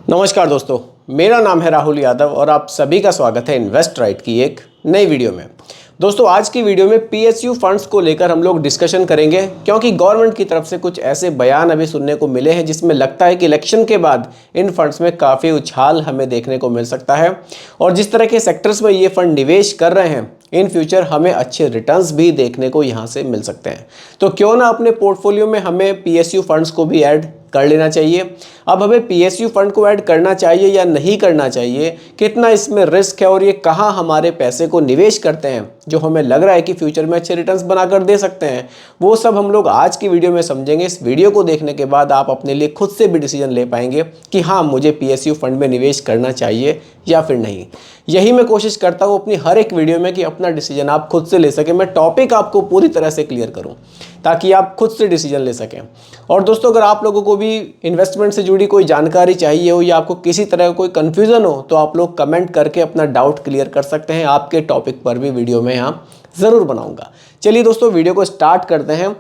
नमस्कार दोस्तों, मेरा नाम है राहुल यादव और आप सभी का स्वागत है इन्वेस्ट राइट की एक नई वीडियो में। दोस्तों, आज की वीडियो में पीएसयू फंड्स को लेकर हम लोग डिस्कशन करेंगे, क्योंकि गवर्नमेंट की तरफ से कुछ ऐसे बयान अभी सुनने को मिले हैं जिसमें लगता है कि इलेक्शन के बाद इन फंड्स में काफ़ी उछाल हमें देखने को मिल सकता है और जिस तरह के सेक्टर्स में ये फंड निवेश कर रहे हैं इन फ्यूचर हमें अच्छे रिटर्न्स भी देखने को यहाँ से मिल सकते हैं। तो क्यों ना अपने पोर्टफोलियो में हमें पीएसयू फंड्स को भी ऐड कर लेना चाहिए। अब हमें पीएसयू फंड को ऐड करना चाहिए या नहीं करना चाहिए, कितना इसमें रिस्क है और ये कहाँ हमारे पैसे को निवेश करते हैं जो हमें लग रहा है कि फ्यूचर में अच्छे रिटर्न्स बनाकर दे सकते हैं, वो सब हम लोग आज की वीडियो में समझेंगे। इस वीडियो को देखने के बाद आप अपने लिए खुद से भी डिसीजन ले पाएंगे कि हाँ, मुझे पीएसयू फंड में निवेश करना चाहिए या फिर नहीं। यही मैं कोशिश करता हूँ अपनी हर एक वीडियो में कि अपना डिसीजन आप खुद से ले सकें। मैं टॉपिक आपको पूरी तरह से क्लियर करूँ ताकि आप खुद से डिसीजन ले सकें। और दोस्तों, अगर आप लोगों को भी इन्वेस्टमेंट से जुड़ी कोई जानकारी चाहिए हो या आपको किसी तरह का कोई कन्फ्यूज़न हो तो आप लोग कमेंट करके अपना डाउट क्लियर कर सकते हैं। आपके टॉपिक पर भी वीडियो में यहाँ ज़रूर बनाऊँगा। चलिए दोस्तों, वीडियो को स्टार्ट करते हैं।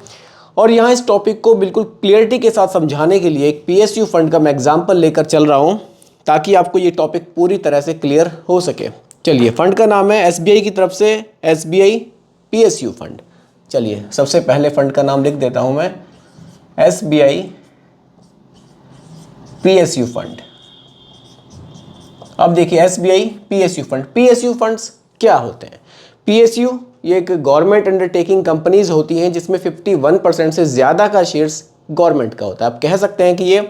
और यहाँ इस टॉपिक को बिल्कुल क्लियरिटी के साथ समझाने के लिए एक पीएसयू फंड का मैं एग्जाम्पल लेकर चल रहा हूँ ताकि आपको ये टॉपिक पूरी तरह से क्लियर हो सके। चलिए, फंड का नाम है एसबीआई की तरफ से एसबीआई पीएसयू फंड। चलिए, सबसे पहले फंड का नाम लिख देता हूं मैं, एसबीआई पीएसयू फंड। अब देखिए, SBI PSU fund. PSU funds क्या होते हैं? पीएसयू ये एक गवर्नमेंट अंडरटेकिंग कंपनीज होती हैं जिसमें 51% से ज़्यादा का शेयर्स गवर्नमेंट का होता है। आप कह सकते हैं कि ये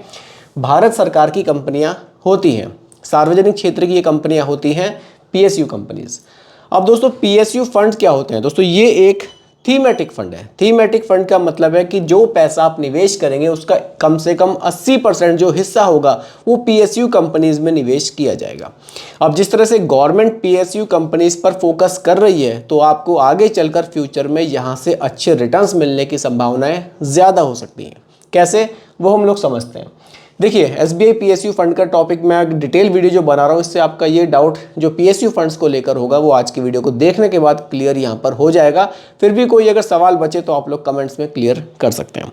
भारत सरकार की कंपनियां होती हैं, सार्वजनिक क्षेत्र की ये कंपनियां होती हैं पीएसयू कंपनीज। अब दोस्तों, पीएसयू फंड क्या होते हैं? दोस्तों, ये एक थीमेटिक फंड है। थीमेटिक फंड का मतलब है कि जो पैसा आप निवेश करेंगे उसका कम से कम 80% जो हिस्सा होगा वो पीएसयू कंपनीज में निवेश किया जाएगा। अब जिस तरह से गवर्नमेंट पीएसयू कंपनीज पर फोकस कर रही है तो आपको आगे चलकर फ्यूचर में यहाँ से अच्छे रिटर्न्स मिलने की संभावनाएं ज़्यादा हो सकती हैं। कैसे, वो हम लोग समझते हैं। देखिए, एसबीआई पीएसयू फंड का टॉपिक मैं एक डिटेल वीडियो जो बना रहा हूँ, इससे आपका ये डाउट जो पीएसयू फंड्स को लेकर होगा वो आज की वीडियो को देखने के बाद क्लियर यहाँ पर हो जाएगा। फिर भी कोई अगर सवाल बचे तो आप लोग कमेंट्स में क्लियर कर सकते हैं।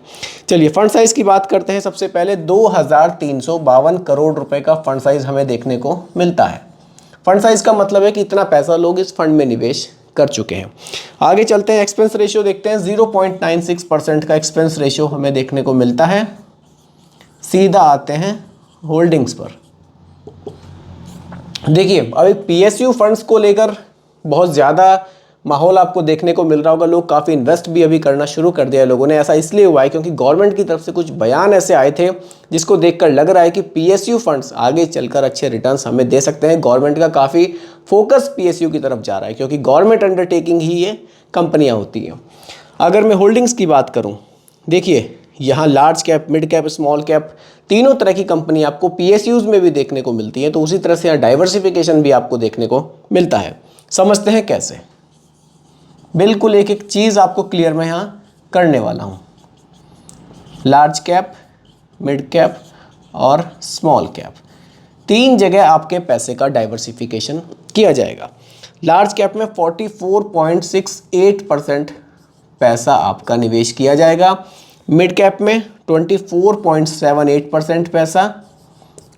चलिए, फंड साइज की बात करते हैं। सबसे पहले 2352 करोड़ रुपये का फंड साइज हमें देखने को मिलता है। फंड साइज का मतलब है कि इतना पैसा लोग इस फंड में निवेश कर चुके हैं। आगे चलते हैं, एक्सपेंस रेशियो देखते हैं। 0.96% का एक्सपेंस रेशियो हमें देखने को मिलता है। सीधा आते हैं होल्डिंग्स पर। देखिए, अभी पीएसयू फंड्स को लेकर बहुत ज़्यादा माहौल आपको देखने को मिल रहा होगा। लोग काफ़ी इन्वेस्ट भी अभी करना शुरू कर दिया है लोगों ने। ऐसा इसलिए हुआ है क्योंकि गवर्नमेंट की तरफ से कुछ बयान ऐसे आए थे जिसको देखकर लग रहा है कि पीएसयू फंड्स आगे चलकर अच्छे रिटर्न्स हमें दे सकते हैं। गवर्नमेंट का काफ़ी फोकस पीएसयू की तरफ जा रहा है क्योंकि गवर्नमेंट अंडरटेकिंग ही ये कंपनियाँ होती हैं। अगर मैं होल्डिंग्स की बात करूँ, देखिए यहाँ large cap, mid cap, small cap तीनों तरह की कंपनी आपको पीएसयूज में भी देखने को मिलती है। तो उसी तरह से यहाँ डाइवर्सिफिकेशन भी आपको देखने को मिलता है। समझते हैं कैसे। बिल्कुल एक एक चीज़ आपको क्लियर मैं यहाँ करने वाला हूँ। लार्ज कैप, मिड कैप और स्मॉल कैप, तीन जगह आपके पैसे का डाइवर्सिफिकेशन किया जाएगा। लार्ज कैप में 44.68% पैसा आपका निवेश किया जाएगा। मिड कैप में 24.78% पैसा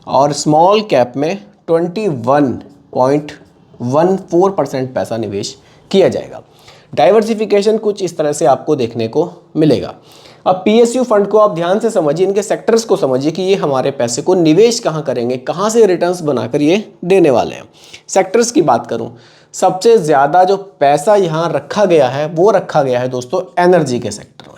और स्मॉल कैप में 21.14% पैसा निवेश किया जाएगा। डाइवर्सिफिकेशन कुछ इस तरह से आपको देखने को मिलेगा। अब पीएसयू फंड को आप ध्यान से समझिए, इनके सेक्टर्स को समझिए कि ये हमारे पैसे को निवेश कहाँ करेंगे, कहाँ से रिटर्न्स बनाकर ये देने वाले हैं। सेक्टर्स की बात करूँ, सबसे ज़्यादा जो पैसा यहाँ रखा गया है वो रखा गया है दोस्तों एनर्जी के सेक्टर में।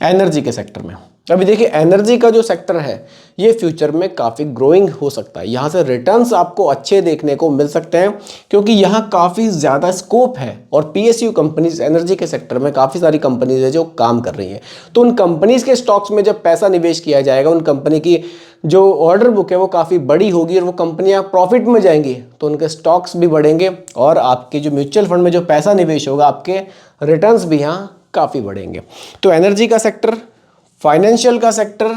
एनर्जी के सेक्टर में अभी देखिए, एनर्जी का जो सेक्टर है ये फ्यूचर में काफ़ी ग्रोइंग हो सकता है। यहाँ से रिटर्न्स आपको अच्छे देखने को मिल सकते हैं क्योंकि यहाँ काफ़ी ज़्यादा स्कोप है और पीएसयू कंपनीज एनर्जी के सेक्टर में काफ़ी सारी कंपनीज है जो काम कर रही हैं। तो उन कंपनीज के स्टॉक्स में जब पैसा निवेश किया जाएगा, उन कंपनी की जो ऑर्डर बुक है वो काफ़ी बड़ी होगी और वो कंपनियाँ प्रॉफिट में जाएंगी तो उनके स्टॉक्स भी बढ़ेंगे और आपके जो म्यूचुअल फंड में जो पैसा निवेश होगा आपके रिटर्न्स भी यहाँ काफ़ी बढ़ेंगे। तो एनर्जी का सेक्टर, फाइनेंशियल का सेक्टर,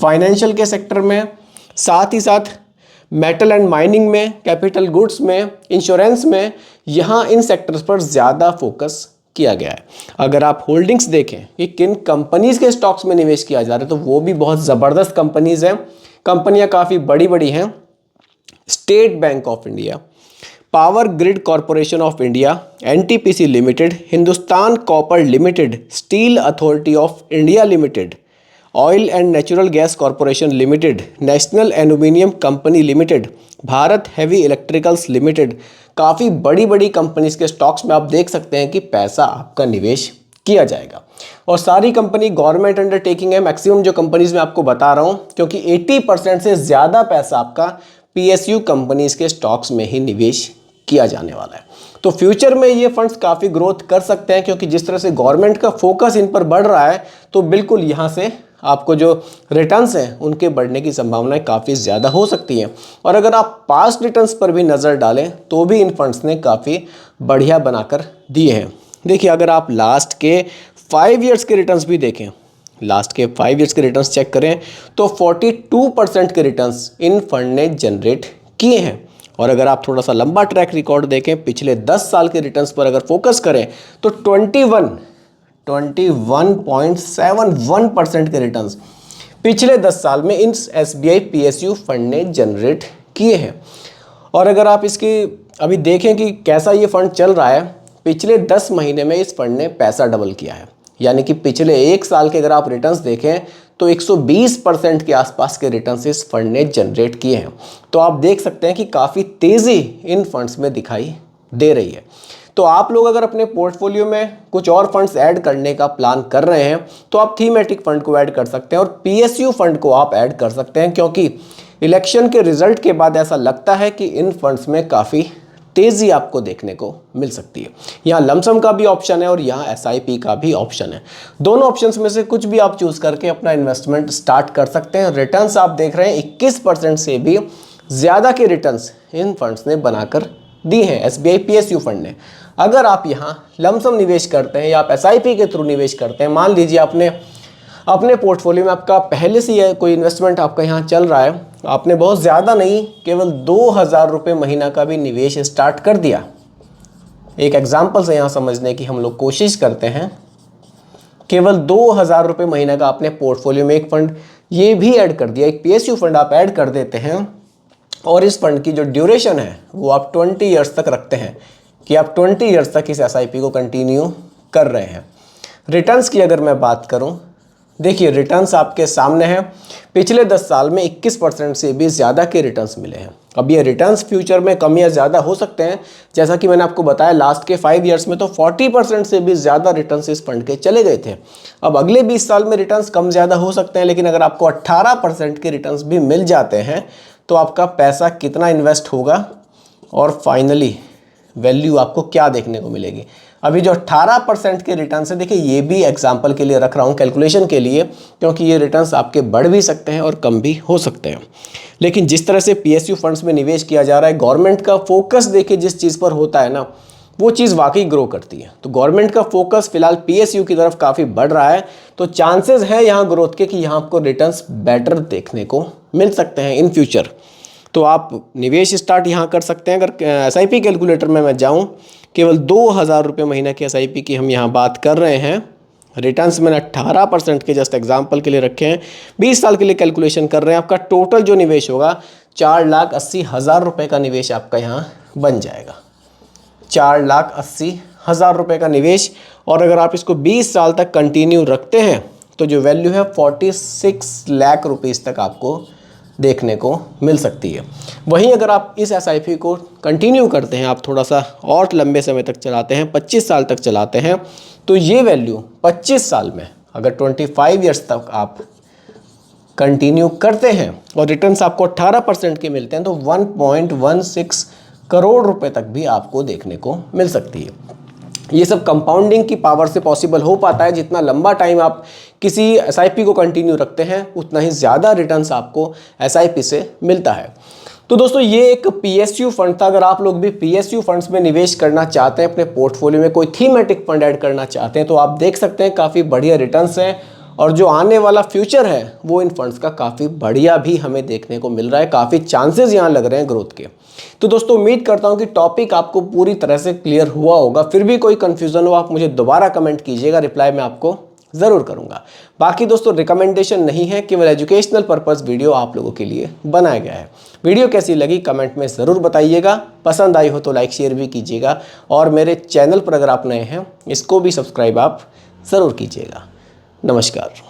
फाइनेंशियल के सेक्टर में, साथ ही साथ मेटल एंड माइनिंग में, कैपिटल गुड्स में, इंश्योरेंस में, यहाँ इन सेक्टर्स पर ज़्यादा फोकस किया गया है। अगर आप होल्डिंग्स देखें कि किन कंपनीज के स्टॉक्स में निवेश किया जा रहा है तो वो भी बहुत ज़बरदस्त कंपनीज हैं। कंपनियां काफ़ी बड़ी बड़ी हैं। State bank of India, power grid corporation of India, NTPC limited, Hindustan copper limited, steel authority of India limited, oil and natural gas corporation limited, national aluminium company limited, Bharat heavy electricals limited. काफ़ी बड़ी बड़ी companies के stocks में आप देख सकते हैं कि पैसा आपका निवेश किया जाएगा। और सारी कंपनी गवर्नमेंट अंडरटेकिंग है। मैक्सिमम जो कंपनीज मैं आपको बता रहा हूँ, क्योंकि 80% से ज़्यादा पैसा आपका पीएसयू कंपनीज के स्टॉक्स में ही निवेश किया जाने वाला है। तो फ्यूचर में ये फंड्स काफ़ी ग्रोथ कर सकते हैं, क्योंकि जिस तरह से गवर्नमेंट का फोकस इन पर बढ़ रहा है तो बिल्कुल यहाँ से आपको जो रिटर्न्स हैं उनके बढ़ने की संभावनाएं काफ़ी ज़्यादा हो सकती हैं। और अगर आप पास्ट रिटर्न्स पर भी नज़र डालें तो भी इन फंड्स ने काफ़ी बढ़िया बनाकर दिए हैं। देखिए, अगर आप लास्ट के 5 ईयर्स के रिटर्न्स भी देखें, लास्ट के 5 ईयर्स के रिटर्न्स चेक करें तो 42% के रिटर्न्स इन फंड ने जनरेट किए हैं। और अगर आप थोड़ा सा लंबा ट्रैक रिकॉर्ड देखें, पिछले 10 साल के रिटर्न्स पर अगर फोकस करें तो 21.71% के रिटर्न्स पिछले 10 साल में इन एसबीआई पीएसयू फंड ने जनरेट किए हैं। और अगर आप इसकी अभी देखें कि कैसा ये फंड चल रहा है, पिछले 10 महीने में इस फंड ने पैसा डबल किया है। यानी कि पिछले 1 साल के अगर आप रिटर्न्स देखें तो 120% के आसपास के रिटर्न्स इस फंड ने जनरेट किए हैं। तो आप देख सकते हैं कि काफ़ी तेज़ी इन फंड्स में दिखाई दे रही है। तो आप लोग अगर अपने पोर्टफोलियो में कुछ और फंड्स ऐड करने का प्लान कर रहे हैं तो आप थीमेटिक फंड को ऐड कर सकते हैं और पीएसयू फंड को आप ऐड कर सकते हैं, क्योंकि इलेक्शन के रिजल्ट के बाद ऐसा लगता है कि इन फंड्स में काफ़ी तेज़ी आपको देखने को मिल सकती है। यहाँ लमसम का भी ऑप्शन है और यहाँ एसआईपी का भी ऑप्शन है। दोनों ऑप्शंस में से कुछ भी आप चूज़ करके अपना इन्वेस्टमेंट स्टार्ट कर सकते हैं। रिटर्न्स आप देख रहे हैं 21% से भी ज़्यादा के रिटर्न्स इन फंड्स ने बनाकर दी हैं, एसबीआई पीएसयू फंड ने। अगर आप यहाँ लमसम निवेश करते हैं या आप एसआईपी के थ्रू निवेश करते हैं, मान लीजिए आपने अपने पोर्टफोलियो में आपका पहले से ही कोई इन्वेस्टमेंट आपका यहाँ चल रहा है, आपने बहुत ज़्यादा नहीं, केवल 2000 रुपये महीना का भी निवेश स्टार्ट कर दिया। एक एग्जाम्पल से यहाँ समझने की हम लोग कोशिश करते हैं। केवल 2000 रुपये महीना का आपने पोर्टफोलियो में एक फंड ये भी ऐड कर दिया, एक पीएसयू फंड आप ऐड कर देते हैं और इस फंड की जो ड्यूरेशन है वो आप 20 ईयर्स तक रखते हैं कि आप 20 ईयर्स तक इस एसआईपी को कंटिन्यू कर रहे हैं। रिटर्न्स की अगर मैं बात करूं, देखिए रिटर्न्स आपके सामने हैं। पिछले 10 साल में 21% से भी ज़्यादा के रिटर्न्स मिले हैं। अब ये रिटर्न्स फ्यूचर में कम या ज़्यादा हो सकते हैं, जैसा कि मैंने आपको बताया लास्ट के 5 ईयर्स में तो 40% से भी ज़्यादा रिटर्न्स इस फंड के चले गए थे। अब अगले 20 साल में रिटर्न्स कम ज़्यादा हो सकते हैं, लेकिन अगर आपको 18% के रिटर्न्स भी मिल जाते हैं तो आपका पैसा कितना इन्वेस्ट होगा और फाइनली वैल्यू आपको क्या देखने को मिलेगी। अभी जो 18% के रिटर्न है, देखिए ये भी एग्जांपल के लिए रख रहा हूँ, कैलकुलेशन के लिए, क्योंकि ये रिटर्न्स आपके बढ़ भी सकते हैं और कम भी हो सकते हैं। लेकिन जिस तरह से पीएसयू फंड्स में निवेश किया जा रहा है, गवर्नमेंट का फोकस देखिए जिस चीज़ पर होता है ना, वो चीज़ वाकई ग्रो करती है। तो गवर्नमेंट का फोकस फिलहाल पीएसयू की तरफ काफ़ी बढ़ रहा है, तो चांसेस हैं यहाँ ग्रोथ के कि यहाँ आपको रिटर्न्स बेटर देखने को मिल सकते हैं इन फ्यूचर। तो आप निवेश स्टार्ट यहाँ कर सकते हैं। अगर एसआईपी कैलकुलेटर में मैं जाऊँ, केवल 2000 रुपये महीना की एसआईपी की हम यहाँ बात कर रहे हैं। रिटर्न्स मैंने 18% के जस्ट एग्जांपल के लिए रखे हैं। 20 साल के लिए कैलकुलेशन कर रहे हैं। आपका टोटल जो निवेश होगा 4,80,000 रुपये का निवेश आपका यहाँ बन जाएगा। 4,80,000 रुपये का निवेश, और अगर आप इसको 20 साल तक कंटिन्यू रखते हैं तो जो वैल्यू है 46 लाख रुपीज़ तक आपको देखने को मिल सकती है। वहीं अगर आप इस एसआईपी को कंटिन्यू करते हैं, आप थोड़ा सा और लंबे समय तक चलाते हैं, 25 साल तक चलाते हैं, तो ये वैल्यू 25 साल में अगर 25 ईयर्स तक आप कंटिन्यू करते हैं और रिटर्न्स आपको 18% के मिलते हैं तो 1.16 करोड़ रुपए तक भी आपको देखने को मिल सकती है। ये सब कंपाउंडिंग की पावर से पॉसिबल हो पाता है। जितना लंबा टाइम आप किसी एसआईपी को कंटिन्यू रखते हैं उतना ही ज़्यादा रिटर्न्स आपको एसआईपी से मिलता है। तो दोस्तों ये एक पीएसयू फंड था। अगर आप लोग भी पीएसयू फंड्स में निवेश करना चाहते हैं, अपने पोर्टफोलियो में कोई थीमेटिक फंड ऐड करना चाहते हैं, तो आप देख सकते हैं काफ़ी बढ़िया रिटर्न्स हैं और जो आने वाला फ्यूचर है वो इन फंड्स का काफ़ी बढ़िया भी हमें देखने को मिल रहा है, काफ़ी चांसेस यहाँ लग रहे हैं ग्रोथ के। तो दोस्तों उम्मीद करता हूँ कि टॉपिक आपको पूरी तरह से क्लियर हुआ होगा। फिर भी कोई कन्फ्यूज़न हो आप मुझे दोबारा कमेंट कीजिएगा, रिप्लाई मैं आपको ज़रूर करूँगा। बाकी दोस्तों रिकमेंडेशन नहीं है, केवल एजुकेशनल पर्पस वीडियो आप लोगों के लिए बनाया गया है। वीडियो कैसी लगी कमेंट में ज़रूर बताइएगा, पसंद आई हो तो लाइक शेयर भी कीजिएगा और मेरे चैनल पर अगर आप नए हैं इसको भी सब्सक्राइब आप ज़रूर कीजिएगा। नमस्कार।